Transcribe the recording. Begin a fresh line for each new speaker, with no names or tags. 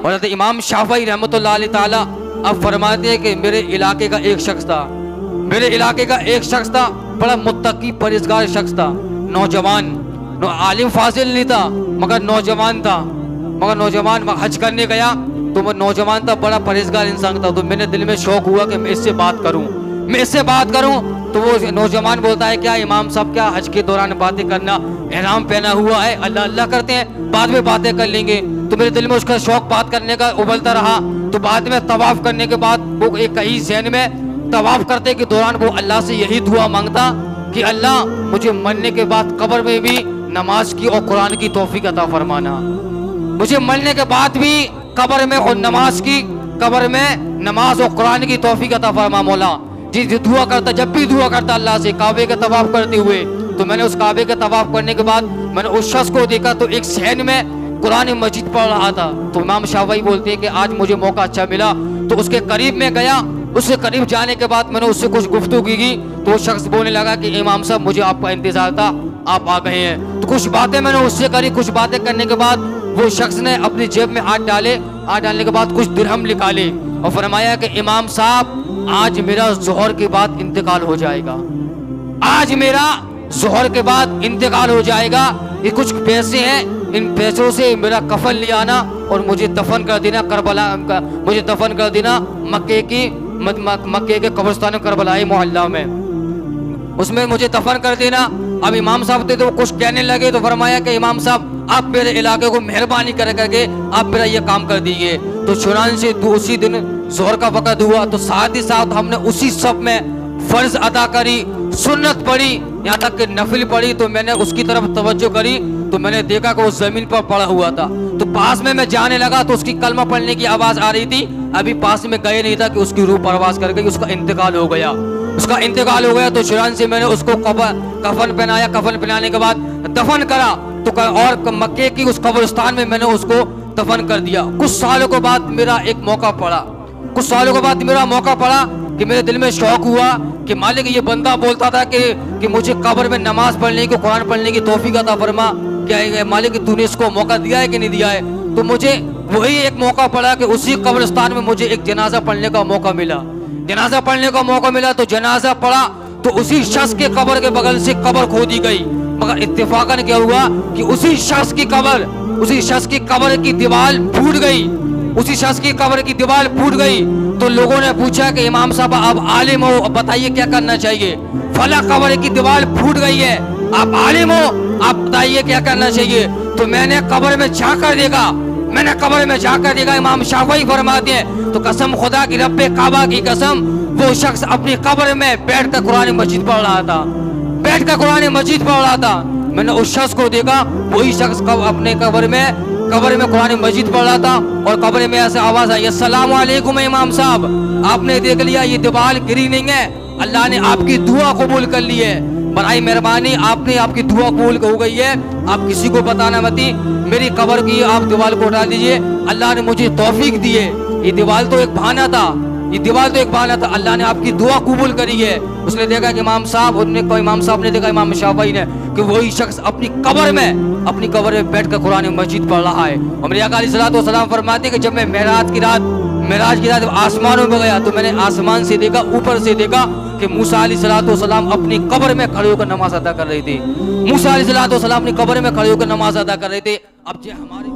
हज़रत इमाम शाफ़ई रहमतुल्लाह अलैह ताला अब फरमाते हैं कि मेरे इलाके का एक शख्स था, मेरे इलाके का एक शख्स था, बड़ा मुत्तकी परहेज़गार शख्स था, नौजवान, आलिम फाजिल नहीं था मगर नौजवान था। मगर नौजवान हज करने गया तो वो नौजवान था, बड़ा परहेज़गार इंसान था। तो मेरे दिल में शौक हुआ कि मैं इससे बात करूं, मैं इससे बात करूं। तो वो नौजवान बोलता है, क्या इमाम साहब क्या हज के दौरान बातें करना, एहराम पहना हुआ है, अल्लाह अल्लाह करते हैं, बाद में बातें कर लेंगे। तो मेरे दिल में उसका शौक बात करने का उबलता रहा। तो बाद में तवाफ करने के बाद वो एक कहीं ज़हन में तवाफ करते के दौरान वो अल्लाह से यही दुआ मांगता कि अल्लाह मुझे मरने के बाद कब्र में भी नमाज की और कुरान की तौफीक अता फरमाना, मुझे मरने के बाद भी कब्र में और नमाज की, कब्र में नमाज और कुरान की तौफीक अता फरमा मौला। जी दुआ करता, जब भी दुआ करता अल्लाह से काबे का तवाफ करते हुए। तो मैंने उस काबे का तवाफ करने के बाद मैंने उस शख्स को देखा तो एक सहन में कुरान मजीद पढ़ रहा था। तो इमाम शाफ़ई बोलते हैं कि आज मुझे मौका अच्छा मिला तो उसके करीब में गया। उसके करीब जाने के बाद मैंने उससे कुछ गुफ्तगू की तो वो शख्स बोलने लगा कि इमाम साहब मुझे आपका इंतजार था, आप आ गए हैं। तो कुछ बातें मैंने उससे करी। कुछ बातें करने के बाद वो शख्स ने अपनी जेब में हाथ डाले, हाथ डालने के बाद कुछ दिरहम निकाले और फरमाया कि इमाम साहब आज मेरा ज़ोहर के बाद इंतकाल हो जाएगा, आज मेरा ज़ोहर के बाद इंतकाल हो जाएगा। ये कुछ पैसे हैं, इन पैसों से मेरा कफन ले आना और मुझे दफन कर देना करबला, मुझे दफन कर देना मक्के के कब्रिस्तान करबलाई मोहल्ला में, उसमें मुझे दफन कर देना। अब इमाम साहब थे तो कुछ कहने लगे तो फरमाया कि इमाम साहब आप मेरे इलाके को मेहरबानी करके आप मेरा ये काम कर दीजिए। तो चुनान से उसी दिन ज़ोहर का वक़्त हुआ तो साथ ही साथ हमने उसी सब में फ़र्ज अदा करी, सुन्नत पढ़ी, यहाँ तक कि नफिल पढ़ी। तो मैंने उसकी तरफ तवज्जो करी तो मैंने देखा कि वो ज़मीन पर पड़ा हुआ था। तो पास में मैं जाने लगा तो उसकी कलमा पढ़ने की आवाज़ आ रही थी। अभी पास में गए नहीं था कि उसकी रूह परवास कर गई, उसका इंतकाल हो गया, उसका इंतकाल हो गया। तो चुनान से मैंने उसको कफन पहनाया, कफन पहनाने के बाद दफन करा तो और मक्के की उस कब्रिस्तान में मैंने उसको दफन कर दिया। कुछ सालों के बाद मेरा एक मौका पड़ा, कुछ सालों के बाद मेरा मौका पड़ा कि मेरे दिल में शौक हुआ कि मालिक ये बंदा बोलता था कि मुझे कब्र में नमाज पढ़ने की, कुरान पढ़ने की तौफीक अता फरमा, क्या मालिक तूने इसको मौका दिया है कि नहीं दिया है। तो मुझे वही एक मौका पड़ा कि उसी कब्रिस्तान में मुझे एक जनाजा पढ़ने का मौका मिला, जनाजा पढ़ने का मौका मिला। तो जनाजा पढ़ा तो उसी शख्स के कब्र के बगल से कब्र खोदी गई, मगर इत्तेफाकन क्या हुआ कि उसी शख्स की कब्र की दीवार फूट गई, उसी शख्स की कब्र की दीवार फूट गई। तो लोगों ने पूछा कि इमाम साहब आप आलिम हो, अब बताइए क्या करना चाहिए, फला कब्र की दीवार फूट गई है, आप आलिम हो, आप बताइए क्या करना चाहिए। तो मैंने कब्र में जाकर देखा, मैंने कब्र में जाकर देखा, इमाम शाफ़ई फरमाते हैं तो कसम खुदा की, रब्बे काबा की कसम, वो शख्स अपनी कब्र में बैठ कर कुरान मजीद पढ़ रहा था, बैठ कर कुरान मजीद पढ़ रहा था। मैंने उस शख्स को देखा, वही शख्स अपने कब्र में कुरान मजीद पढ़ रहा था और कब्र में ऐसे आवाज आई, अस्सलाम वालेकुम इमाम साहब, आपने देख लिया ये दीवार गिरी नहीं है, अल्लाह ने आपकी दुआ कबूल कर ली है, बराए मेहरबानी आपकी दुआ कबूल हो गई है, आप किसी को बताना मत, मेरी कब्र की आप दीवार को उठा दीजिए, अल्लाह ने मुझे तौफीक दी है। ये दीवार तो एक बहाना था, ये दीवार तो एक बहाना था, अल्लाह ने आपकी दुआ कबूल करी है। उसने देखा कि इमाम साहब ने देखा, इमाम शाफ़ई ने, कि वही शख्स अपनी कब्र में बैठ कर कुरान मजीद पढ़ रहा है। और मेरे आका अलैहिस्सलातु वस्सलाम फरमाते हैं कि जब मैं मेराज की रात आसमानों में गया तो मैंने आसमान से देखा, ऊपर से देखा कि मूसा अलैहिस्सलातु वस्सलाम अपनी कब्र में खड़े होकर नमाज अदा कर रहे थे, मूसा अलैहिस्सलातु वस्सलाम अपनी कब्र में खड़े होकर नमाज अदा कर रहे थे। अब जो हमारे